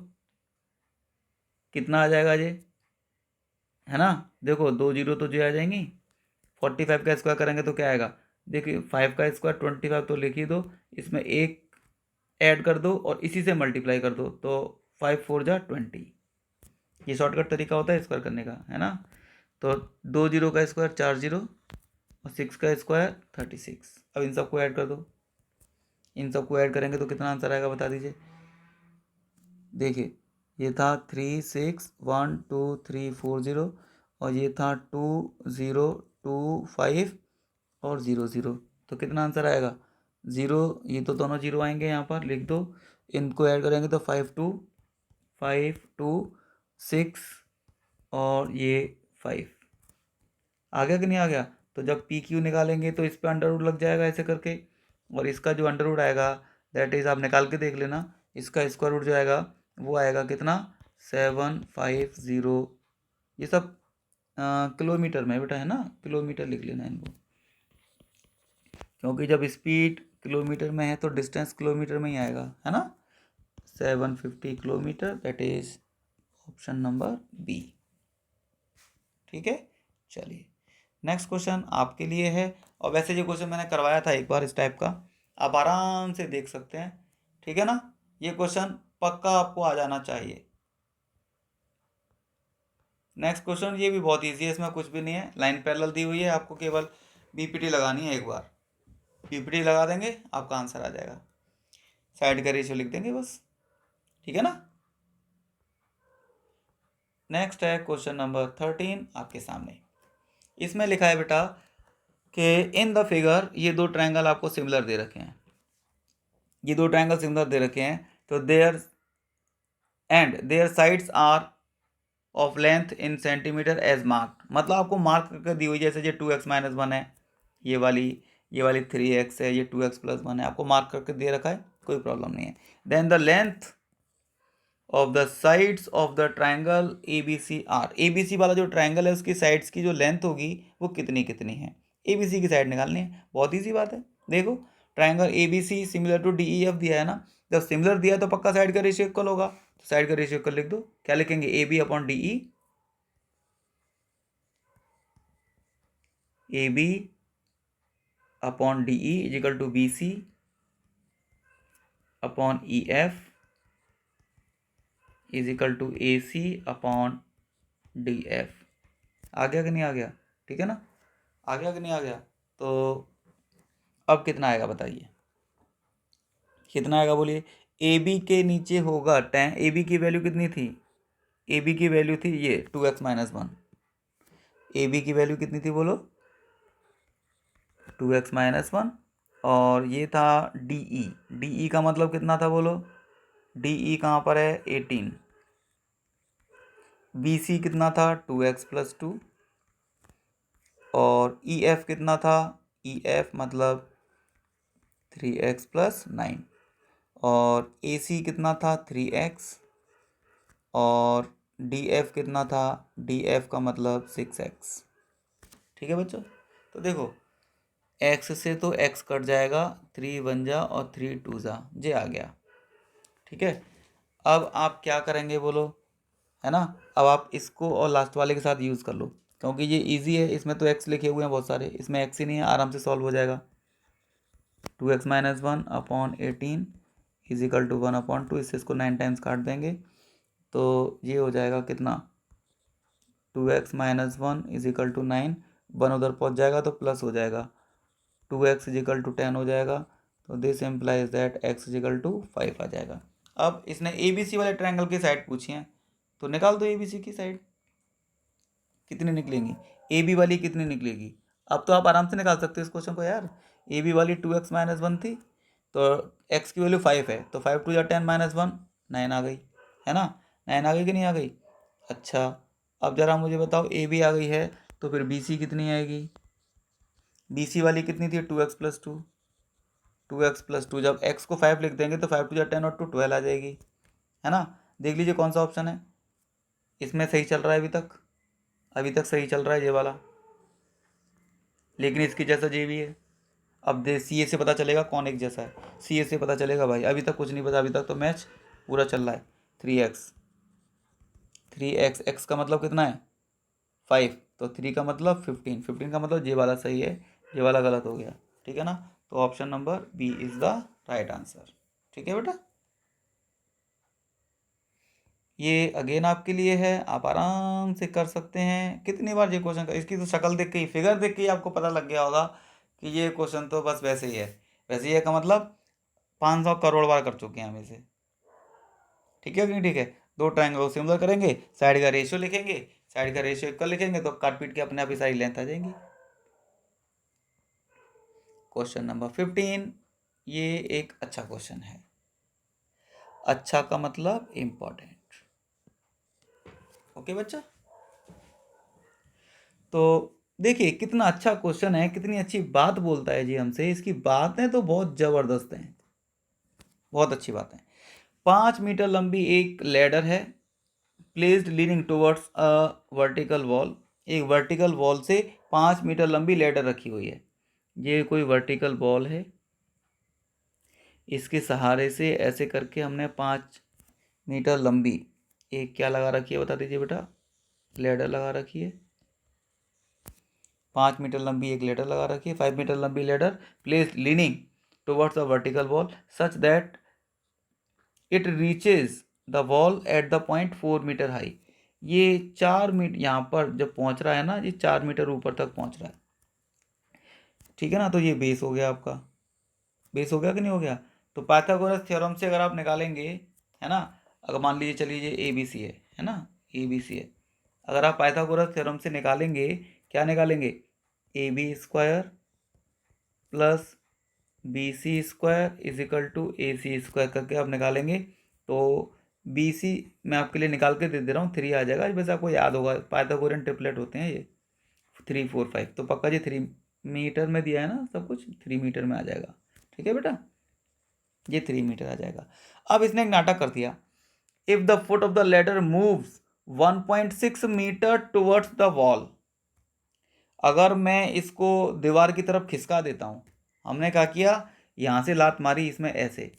कितना आ जाएगा ये, है ना? देखो 2 जीरो तो जो आ जाएंगी। 45 का स्क्वायर करेंगे तो क्या आएगा? देखिए 5 का स्क्वायर 25 तो लिख ही दो, इसमें एक ऐड कर दो और इसी से मल्टीप्लाई कर दो, तो 5 4 जा 20। ये शॉर्टकट तरीका होता है स्क्वायर करने का, है ना? तो 2 जीरो का स्क्वायर 4 जीरो और 6 का स्क्वायर 36। अब इन सबको ऐड कर दो। इन सबको ऐड करेंगे तो कितना आंसर आएगा बता दीजिए। देखिए ये था 3 6 1 2 3 4 0 और ये था 2 0 2 5 और 0 0। तो कितना आंसर आएगा? ज़ीरो। ये तो दोनों जीरो आएंगे, यहाँ पर लिख दो। इनको ऐड करेंगे तो 5 2 और ये 5 आ गया कि नहीं आ गया? तो जब पी क्यू निकालेंगे तो इस पर अंडर रूट लग जाएगा ऐसे करके, और इसका जो अंडर रूट आएगा दैट इज आप निकाल के देख लेना, इसका स्क्वायर रूट जो आएगा वो आएगा कितना? 750। ये सब किलोमीटर में बेटा, है ना? किलोमीटर लिख लेना इनको, क्योंकि जब स्पीड किलोमीटर में है तो डिस्टेंस किलोमीटर में ही आएगा, है ना? 750 kilometre, that is option number B. ठीक है, चलिए नेक्स्ट क्वेश्चन आपके लिए है। और वैसे ये क्वेश्चन मैंने करवाया था एक बार इस टाइप का, आप आराम से देख सकते हैं। ठीक है ना? ये क्वेश्चन पक्का आपको आ जाना चाहिए। नेक्स्ट क्वेश्चन ये भी बहुत इजी है, इसमें कुछ भी नहीं है, लाइन पैरेलल दी हुई है, आपको केवल बीपीटी लगानी है। एक बार बीपीटी लगा देंगे आपका आंसर आ जाएगा, साइड का रेशियो लिख देंगे बस। ठीक है ना? नेक्स्ट है क्वेश्चन नंबर 13 आपके सामने। इसमें लिखा है बेटा कि इन द फिगर, ये दो ट्रायंगल आपको सिमिलर दे रखे हैं, ये दो ट्रायंगल सिमिलर दे रखे हैं, तो their sides are of length in centimetre as marked. मतलब आपको मार्क करके दी हुई, जैसे ये 2x-1 है, ये वाली 3x है, ये 2x+1 है, आपको मार्क करके दे रखा है, कोई प्रॉब्लम नहीं है। Then the length of the sides of the triangle A B C are. A B C वाला जो ट्राइंगल है उसकी साइड्स की जो लेंथ होगी वो कितनी कितनी है, ए बी सी की साइड निकालनी है। बहुत ईजी बात है। देखो triangle A B C similar to D E F दिया है ना, जब सिमिलर दिया तो पक्का साइड का रेशियो इक्वल होगा, तो साइड का रेशियो इक्वल लिख दो। क्या लिखेंगे? A B upon D E, A B upon D E is equal to B C upon E F is equal to A C upon D F. आ गया कि नहीं आ गया? ठीक है ना? आ गया कि नहीं आ गया? तो अब कितना आएगा बताइए, कितना आएगा बोलिए। ए बी के नीचे होगा टेन, ए बी की वैल्यू कितनी थी? ए बी की वैल्यू थी ये 2x-1। ए बी की वैल्यू कितनी थी बोलो? 2x-1। और ये था डी ई, डी ई का मतलब कितना था बोलो? डी ई कहाँ पर है? 18। बी सी कितना था? 2x+2। और ई एफ कितना था? ई एफ मतलब 3x+9। और ए सी कितना था? 3x। और डी एफ कितना था? डी एफ का मतलब 6x। ठीक है बच्चों? तो देखो x से तो x कट जाएगा, 3 1 जा और 3 2 जा, ये आ गया। ठीक है, अब आप क्या करेंगे बोलो, है ना? अब आप इसको और लास्ट वाले के साथ यूज़ कर लो, क्योंकि ये इजी है, इसमें तो x लिखे हुए हैं बहुत सारे, इसमें x ही नहीं है, आराम से सॉल्व हो जाएगा। 2x-1 upon 18 is equal to 1/2, इससे इसको 9 टाइम्स काट देंगे तो ये हो जाएगा कितना? 2x-1 इज इक्वल टू 9, 1 उधर पहुंच जाएगा तो प्लस हो जाएगा, 2x इज इक्वल टू 10 हो जाएगा, तो this implies that x is equal to 5 आ जाएगा। अब इसने ए बी सी वाले ट्रायंगल की साइड पूछी है, तो निकाल दो ए बी सी की साइड, कितनी निकलेंगी? ए बी वाली कितनी निकलेगी? अब तो आप आराम से निकाल सकते हो इस क्वेश्चन को यार। ए बी वाली 2x-1 थी, तो x की वैल्यू 5 है, तो 5 2 जा 10 -1 9 आ गई, है ना? 9 आ गई कि नहीं आ गई? अच्छा, अब जरा मुझे बताओ ए बी आ गई है तो फिर बी सी कितनी आएगी? बी सी वाली कितनी थी? 2x+2। 2x+2 जब x को 5 लिख देंगे तो 5 2 जा 10 और 2 12 आ जाएगी, है ना? देख लीजिए कौन सा ऑप्शन है इसमें सही चल रहा है अभी तक सही चल रहा है ये वाला, लेकिन इसके जैसा ये भी है। अब दे सी ए से पता चलेगा कौन एक जैसा है, सी ए से पता चलेगा भाई, अभी तक कुछ नहीं पता, अभी तक तो मैच पूरा चल रहा है। 3x, 3x, x का मतलब कितना है 5, तो 3 का मतलब 15, 15 का मतलब ये वाला सही है, ये वाला गलत हो गया, ठीक है ना। तो option number B is the right answer, ठीक है बेटा। ये अगेन आपके लिए है, आप आराम से कर सकते हैं, कितनी बार ये क्वेश्चन कर, इसकी तो शक्ल देख के ही, फिगर देख के ही आपको पता लग गया होगा कि ये क्वेश्चन तो बस वैसे ही है। वैसे ही है का मतलब 500 करोड़ बार कर चुके हैं हम इसे, ठीक है कि नहीं, ठीक है। दो ट्रायंगल को सिमिलर करेंगे, साइड का रेशियो लिखेंगे, साइड का रेशियो इक्वल लिखेंगे तो काट पीट के अपने आप ही सारी लेंथ आ जाएंगी। क्वेश्चन नंबर 15, ये एक अच्छा क्वेश्चन है, अच्छा का मतलब इंपॉर्टेंट, ओके बच्चा। तो देखिए कितना अच्छा क्वेश्चन है, कितनी अच्छी बात बोलता है जी हमसे, इसकी बातें तो बहुत जबरदस्त हैं, बहुत अच्छी बात है। 5 मीटर लंबी एक लैडर है, placed leaning towards a vertical wall, एक वर्टिकल वॉल से 5 मीटर लंबी लैडर रखी हुई है। ये कोई वर्टिकल वॉल है, इसके सहारे से ऐसे करके हमने 5 मीटर लंबी एक क्या लगा रखी है बता दीजिए बेटा, लैडर लगा रखी है। 5 मीटर लंबी एक लेडर लगा रखी है, 5 मीटर लंबी ladder place leaning towards the vertical wall such that it reaches the wall at the point 4 metre high. ये 4 मीटर यहाँ पर जब पहुँच रहा है ना, ये 4 मीटर ऊपर तक पहुँच रहा है, ठीक है ना। तो ये बेस हो गया आपका, बेस हो गया कि नहीं हो गया। तो पाइथागोरस थ्योरम से अगर आप निकालेंगे, है ना, अगर मान लीजिए चलिए ये ए बी सी है ना, ए बी सी है, अगर आप पाइथागोरस थ्योरम से निकालेंगे, क्या निकालेंगे, A B square plus B C square is equal to A C square करके आप निकालेंगे, तो बी सी मैं आपके लिए निकाल के दे दे रहा हूँ, 3 आ जाएगा। वैसे आपको याद होगा पाइथागोरियन ट्रिपलेट होते हैं ये, 3 4 5, तो पक्का जी 3 मीटर में दिया है ना सब कुछ, 3 मीटर में आ जाएगा, ठीक है बेटा, ये 3 मीटर आ जाएगा। अब इसने एक नाटक कर दिया, if the foot of the ladder moves 1.6 metre towards the wall, अगर मैं इसको दीवार की तरफ खिसका देता हूँ, हमने क्या किया, यहाँ से लात मारी इसमें ऐसे,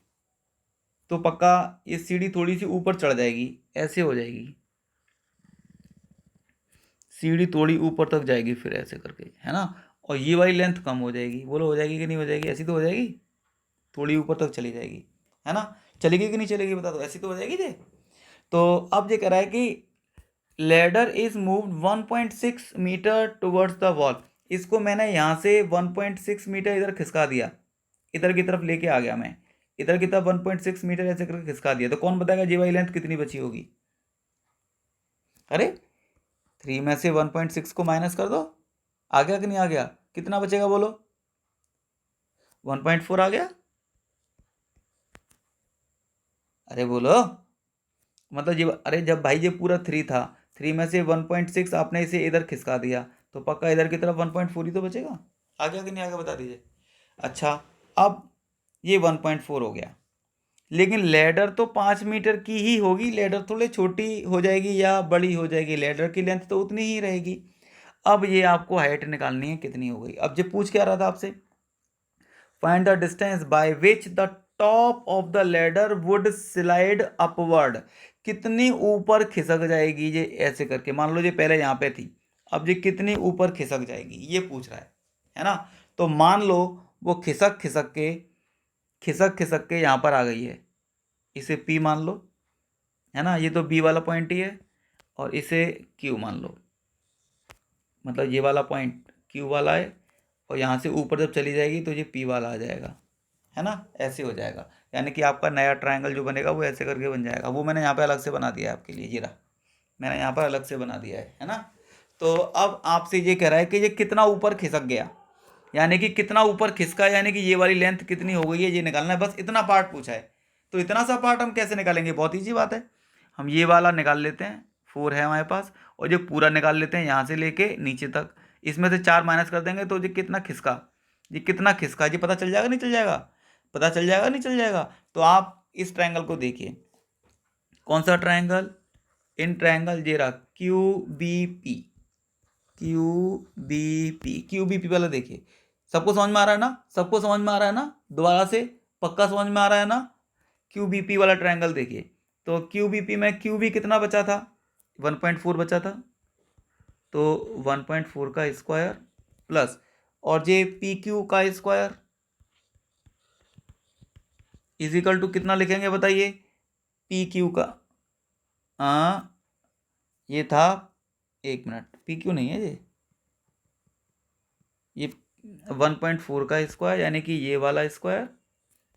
तो पक्का ये सीढ़ी थोड़ी सी ऊपर चढ़ जाएगी, ऐसे हो जाएगी, सीढ़ी थोड़ी ऊपर तक जाएगी फिर ऐसे करके, है ना। और ये वाली लेंथ कम हो जाएगी, बोलो हो जाएगी कि नहीं हो जाएगी, ऐसी तो हो जाएगी, थोड़ी ऊपर तक चली जाएगी, है ना। चलेगी कि नहीं चलेगी बता दो, ऐसी तो हो जाएगी जी। तो अब ये कह रहा है कि ladder is moved 1.6 metre towards the wall, इसको मैंने यहाँ से 1.6 मीटर इधर खिसका दिया, इधर की तरफ लेके आ गया मैं, इधर की तरफ 1.6 मीटर ऐसे करके खिसका दिया, तो कौन बताएगा जी वाई लेंथ कितनी बची होगी। अरे 3 में से 1.6 को माइनस कर दो, आ गया कि नहीं आ गया, कितना बचेगा बोलो, 1.4 आ गया। अरे बोलो, मतलब ये, अरे जब भाई ये पूरा 3 था, 3 में से 1.6 आपने इसे इधर खिसका दिया, तो पक्का इधर की तरफ 1.4 ही तो बचेगा, आ गया कि नहीं आ गया बता दीजिए। अच्छा, अब ये 1.4 हो गया, लेकिन लेडर तो 5 मीटर की ही होगी, लेडर थोड़ी छोटी हो जाएगी या बड़ी हो जाएगी, लेडर की लेंथ तो उतनी ही रहेगी। अब ये आपको हाइट निकालनी है कितनी हो गई। अब ये पूछ क्या रहा था आपसे, find the distance by which the top of the ladder would slide upward, कितनी ऊपर खिसक जाएगी ये ऐसे करके, मान लो ये पहले यहाँ पे थी, अब ये कितनी ऊपर खिसक जाएगी ये पूछ रहा है ना। तो मान लो वो खिसक खिसक के यहाँ पर आ गई है, इसे P मान लो, है ना, ये तो B वाला पॉइंट ही है, और इसे Q मान लो, मतलब ये वाला पॉइंट Q वाला है, और यहाँ से ऊपर जब चली जाएगी तो ये P वाला आ जाएगा, है ना, ऐसे हो जाएगा। यानी कि आपका नया ट्रायंगल जो बनेगा वो ऐसे करके बन जाएगा, वो मैंने यहाँ पे अलग से बना दिया है आपके लिए, ये रहा, मैंने यहाँ पर अलग से बना दिया है ना। तो अब आपसे ये कह रहा है कि ये कितना ऊपर खिसक गया, यानी कि कितना ऊपर खिसका, यानी कि ये वाली लेंथ कितनी हो गई है ये निकालना है, बस इतना पार्ट पूछा है। तो इतना सा पार्ट हम कैसे निकालेंगे, बहुत ईजी बात है, हम ये वाला निकाल लेते हैं, 4 है हमारे पास, और जो पूरा निकाल लेते हैं यहाँ से लेके नीचे तक, इसमें से 4 माइनस कर देंगे तो ये कितना खिसका, ये कितना खिसका, ये पता चल जाएगा नहीं चल जाएगा, पता चल जाएगा नहीं चल जाएगा। तो आप इस ट्रायंगल को देखिए, कौन सा ट्रायंगल? इन ट्रायंगल ये रहा Q B P. Q B P, Q B P वाला देखिए, सबको समझ में आ रहा है ना? सबको समझ में आ रहा है ना? दोबारा से पक्का समझ में आ रहा है ना? क्यू बी पी वाला ट्रायंगल देखिए, तो क्यू बी पी में क्यू बी कितना बचा था? 1.4 बचा था, तो 1.4 का स्क्वायर प्लस, और ये पी क्यू का स्क्वायर इजिकल टू कितना लिखेंगे बताइए? पी क्यू का ये था, 1 मिनट, पी क्यू नहीं है ये 1.4 का स्क्वायर, यानी कि ये वाला स्क्वायर,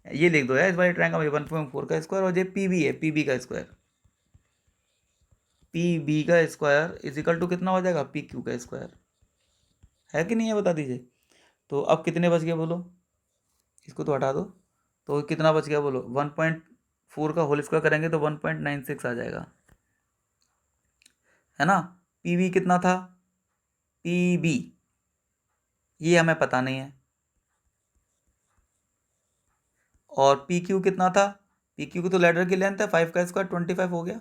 ये लिख दो यार इस वाले ट्रायंगल में 1.4 का स्क्वायर, और ये पी बी है, पी बी का स्क्वायर, पी बी का स्क्वायर इजिकल टू कितना हो जाएगा? पी क्यू का स्क्वायर। है कि नहीं है बता दीजिए। तो अब कितने बच गए बोलो, इसको तो हटा दो, तो कितना बच गया बोलो? 1.4 का होल स्क्वायर करेंगे तो 1.96 आ जाएगा, है ना? पी बी कितना था? पी बी ये हमें पता नहीं है, और पी क्यू कितना था? पी क्यू की तो लेटर की लेंथ है 5 का स्क्वायर 25 हो गया,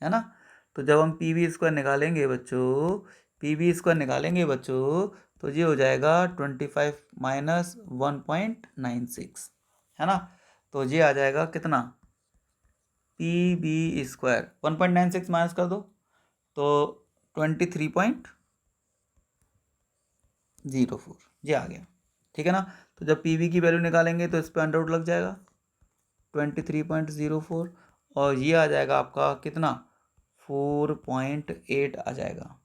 है ना? तो जब हम पी बी स्क्वायर निकालेंगे बच्चों, पी बी स्क्वायर निकालेंगे बच्चों, तो ये हो जाएगा 25 माइनस 1.96, है ना? तो ये आ जाएगा कितना? पी बी स्क्वायर 1.96 माइनस कर दो तो 23.04 ये आ गया, ठीक है ना? तो जब पी बी की वैल्यू निकालेंगे तो इस पर अंडर रूट लग जाएगा 23.04, और ये आ जाएगा आपका कितना? 4.8 आ जाएगा।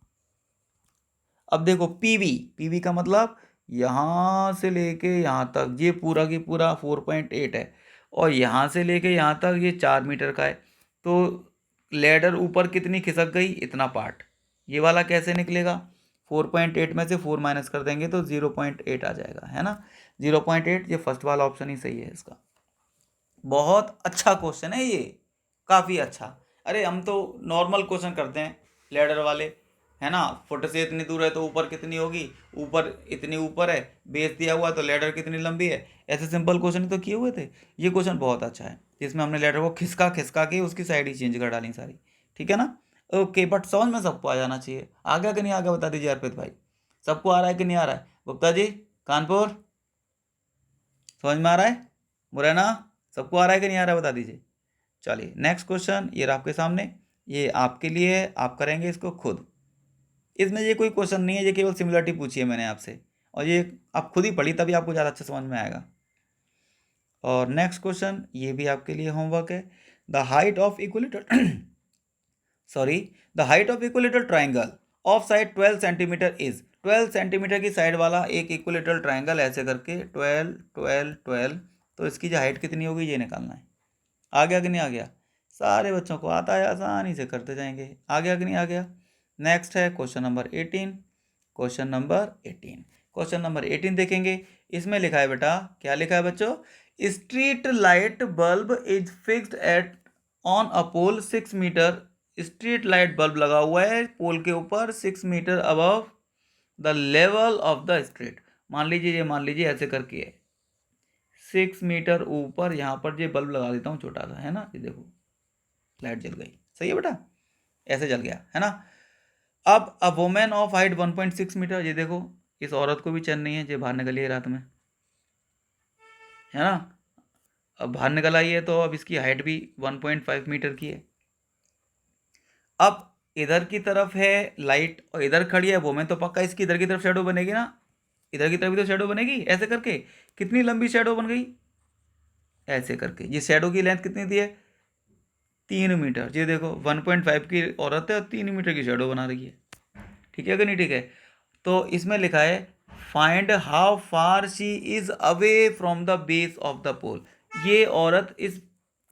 अब देखो पीबी का मतलब यहाँ से लेके यहाँ तक ये पूरा की पूरा 4.8 है, और यहाँ से लेके यहाँ तक ये 4 मीटर का है, तो लेडर ऊपर कितनी खिसक गई? इतना पार्ट। ये वाला कैसे निकलेगा? 4.8 में से 4 माइनस कर देंगे तो 0.8 आ जाएगा, है ना? 0.8, ये फर्स्ट वाला ऑप्शन ही सही है इसका। बहुत अच्छा क्वेश्चन है ये, काफ़ी अच्छा। अरे हम तो नॉर्मल क्वेश्चन करते हैं लेडर वाले, है ना? फुट से इतनी दूर है तो ऊपर कितनी होगी, ऊपर इतनी ऊपर है, बेस दिया हुआ तो लेडर कितनी लंबी है, ऐसे सिंपल क्वेश्चन ही तो किए हुए थे। ये क्वेश्चन बहुत अच्छा है, जिसमें हमने लेडर को खिसका खिसका के उसकी साइड ही चेंज कर डाली सारी, ठीक है ना? ओके, बट समझ में सबको आ जाना चाहिए। आ गया कि नहीं आ गया बता दीजिए अर्पित भाई, सबको आ रहा है कि नहीं आ रहा है? गुप्ता जी कानपुर, समझ में आ रहा है? मुरैना, सबको आ रहा है कि नहीं आ रहा है बता दीजिए। चलिए नेक्स्ट क्वेश्चन ये रहा आपके सामने, ये आपके लिए है, आप करेंगे इसको खुद। इसमें ये कोई क्वेश्चन नहीं है, ये केवल सिमिलरिटी पूछी है मैंने आपसे, और ये आप खुद ही पढ़ी तभी आपको ज़्यादा अच्छे समझ में आएगा। और नेक्स्ट क्वेश्चन ये भी आपके लिए होमवर्क है। The height of equilateral sorry the height of equilateral triangle of side 12 centimetre is. 12 centimetre की साइड वाला एक इक्विलेटरल ट्राइंगल ऐसे करके 12 12 12, तो इसकी जो हाइट कितनी होगी ये निकालना है। आ गया कि नहीं आ गया? सारे बच्चों को आता है, आसानी से करते जाएंगे। आ गया कि नहीं आ गया? नेक्स्ट है question number 18। Question number 18, question number 18 देखेंगे। इसमें लिखा है बेटा, क्या लिखा है बच्चों? Street light bulb is fixed at on a pole 6 metre. Street light bulb लगा हुआ है पोल के ऊपर 6 metre above the level of the street. मान लीजिए ऐसे करके है, 6 मीटर ऊपर यहाँ पर ये बल्ब लगा देता हूँ छोटा सा, है ना? ये देखो लाइट जल गई, सही है बेटा, ऐसे जल गया, है ना? अब a women of height 1.6 metre, ये देखो इस औरत को भी चैन नहीं है, ये बाहर निकली है रात में, है ना? अब बाहर निकल आई है तो अब इसकी हाइट भी 1.5 मीटर की है। अब इधर की तरफ है लाइट और इधर खड़ी है वुमेन, तो पक्का इसकी इधर की तरफ शेडो बनेगी ना, इधर की तरफ भी तो शेडो बनेगी। ऐसे करके कितनी लंबी शेडो बन गई, ऐसे करके। ये शेडो की लेंथ कितनी दी है? 3 मीटर। ये देखो 1.5 की औरत है और 3 मीटर की शेडो बना रही है, ठीक है कि नहीं? ठीक है। तो इसमें लिखा है find how far she is away from the base of the pole. ये औरत इस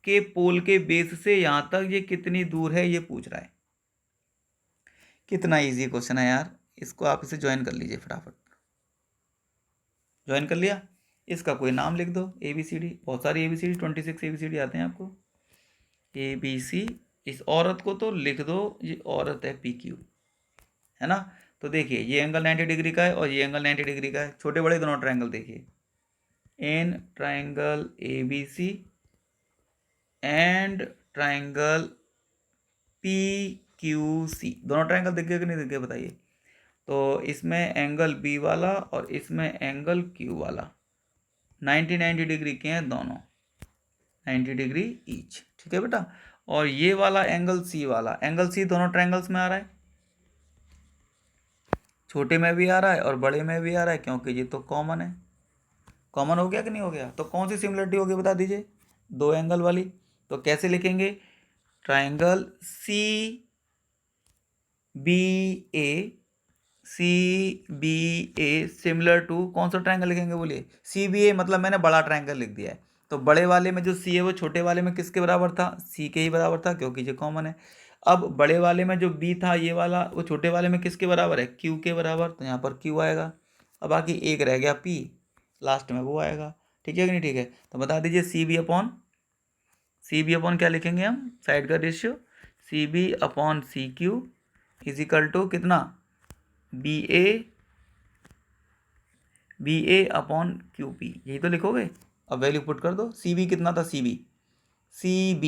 के पोल के बेस से यहाँ तक ये कितनी दूर है ये पूछ रहा है। कितना इजी क्वेश्चन है यार, इसको आप इसे ज्वाइन कर लीजिए फटाफट। ज्वाइन कर लिया? इसका कोई नाम लिख दो, ए बी सी डी। बहुत सारी A B C D, 26 A B C D आते हैं आपको। ए बी सी, इस औरत को तो लिख दो, ये औरत है पी क्यू, है ना? तो देखिए ये एंगल 90 डिग्री का है और ये एंगल 90 डिग्री का है। छोटे बड़े दोनों ट्रायंगल देखिए, in triangle A B C and triangle PQC, दोनों ट्राइंगल दिख गए कि नहीं दिख गए बताइए। तो इसमें एंगल B वाला और इसमें एंगल Q वाला 90 डिग्री के हैं दोनों, 90 डिग्री ईच, ठीक है बेटा। और ये वाला एंगल C वाला, एंगल C दोनों ट्राइंगल्स में आ रहा है, छोटे में भी आ रहा है और बड़े में भी आ रहा है, क्योंकि ये तो कॉमन है। कॉमन हो गया कि नहीं हो गया? तो कौन सी सिमिलरिटी होगी बता दीजिए, दो एंगल वाली। तो कैसे लिखेंगे? ट्राइंगल CBA सिमिलर टू, कौन सा ट्राइंगल लिखेंगे बोलिए? CBA मतलब मैंने बड़ा ट्राइंगल लिख दिया है, तो बड़े वाले में जो C है वो छोटे वाले में किसके बराबर था? C के ही बराबर था, क्योंकि ये कॉमन है। अब बड़े वाले में जो B था ये वाला, वो छोटे वाले में किसके बराबर है? Q के बराबर, तो यहाँ पर Q आएगा। अब बाकी एक रह गया P, लास्ट में वो आएगा, ठीक है कि नहीं? ठीक है, तो बता दीजिए CB अपॉन क्या लिखेंगे हम? साइड का रेशियो, CB अपॉन CQ इज इक्वल टू कितना? BA अपॉन QP, यही तो लिखोगे। अब वैल्यू पुट कर दो। CB कितना था? CB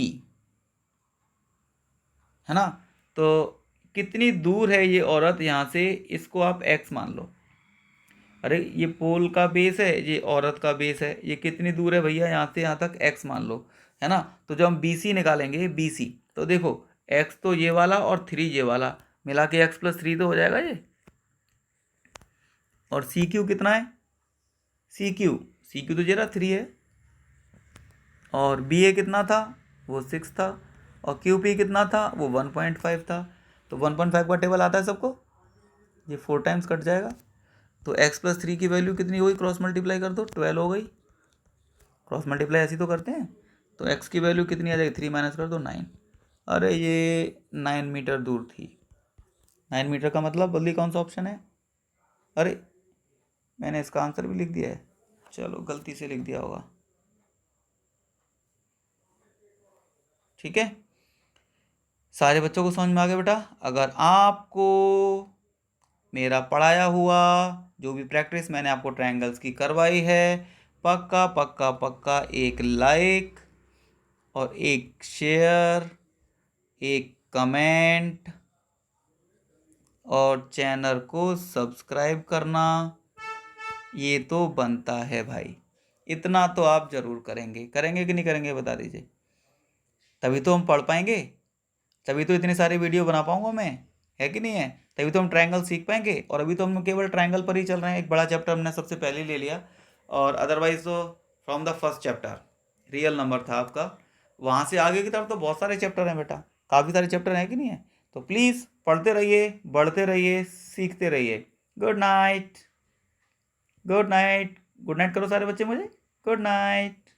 है ना? तो कितनी दूर है ये औरत यहाँ से, इसको आप x मान लो। अरे ये पोल का बेस है, ये औरत का बेस है, ये कितनी दूर है भैया यहाँ से यहाँ तक? x मान लो, है ना? तो जब हम BC निकालेंगे, BC, तो देखो x तो ये वाला और 3 ये वाला मिला के x+3 तो हो जाएगा ये। और CQ कितना है? CQ तो जरा 3 है। और BA कितना था? वो 6 था। और QP कितना था? वो 1.5 था। तो 1.5 का टेबल आता है सबको, ये 4 टाइम्स कट जाएगा। तो x+3 की वैल्यू कितनी हुई? क्रॉस मल्टीप्लाई कर दो, 12 हो गई। क्रॉस मल्टीप्लाई ऐसी तो करते हैं। तो x की वैल्यू कितनी आ जाएगी? 3 माइनस कर दो, 9। अरे ये 9 मीटर दूर थी। 9 मीटर का मतलब बल्ली कौन सा ऑप्शन है? अरे मैंने इसका आंसर भी लिख दिया है, चलो गलती से लिख दिया होगा, ठीक है। सारे बच्चों को समझ में आ गया बेटा? अगर आपको मेरा पढ़ाया हुआ जो भी प्रैक्टिस मैंने आपको ट्रायंगल्स की करवाई है, पक्का पक्का पक्का एक लाइक और एक शेयर, एक कमेंट और चैनल को सब्सक्राइब करना, ये तो बनता है भाई। इतना तो आप जरूर करेंगे, करेंगे कि नहीं करेंगे बता दीजिए। तभी तो हम पढ़ पाएंगे, तभी तो इतनी सारी वीडियो बना पाऊंगा मैं, है कि नहीं है? तभी तो हम ट्रायंगल सीख पाएंगे। और अभी तो हम केवल ट्रायंगल पर ही चल रहे हैं, एक बड़ा चैप्टर हमने सबसे पहले ले लिया, और अदरवाइज तो from the first chapter real number था आपका, वहाँ से आगे की तरफ तो बहुत सारे चैप्टर हैं बेटा, काफ़ी सारे चैप्टर हैं कि नहीं है? तो प्लीज़ पढ़ते रहिए, बढ़ते रहिए, सीखते रहिए। Good night, good night, good night करो सारे बच्चे मुझे, गुड नाइट।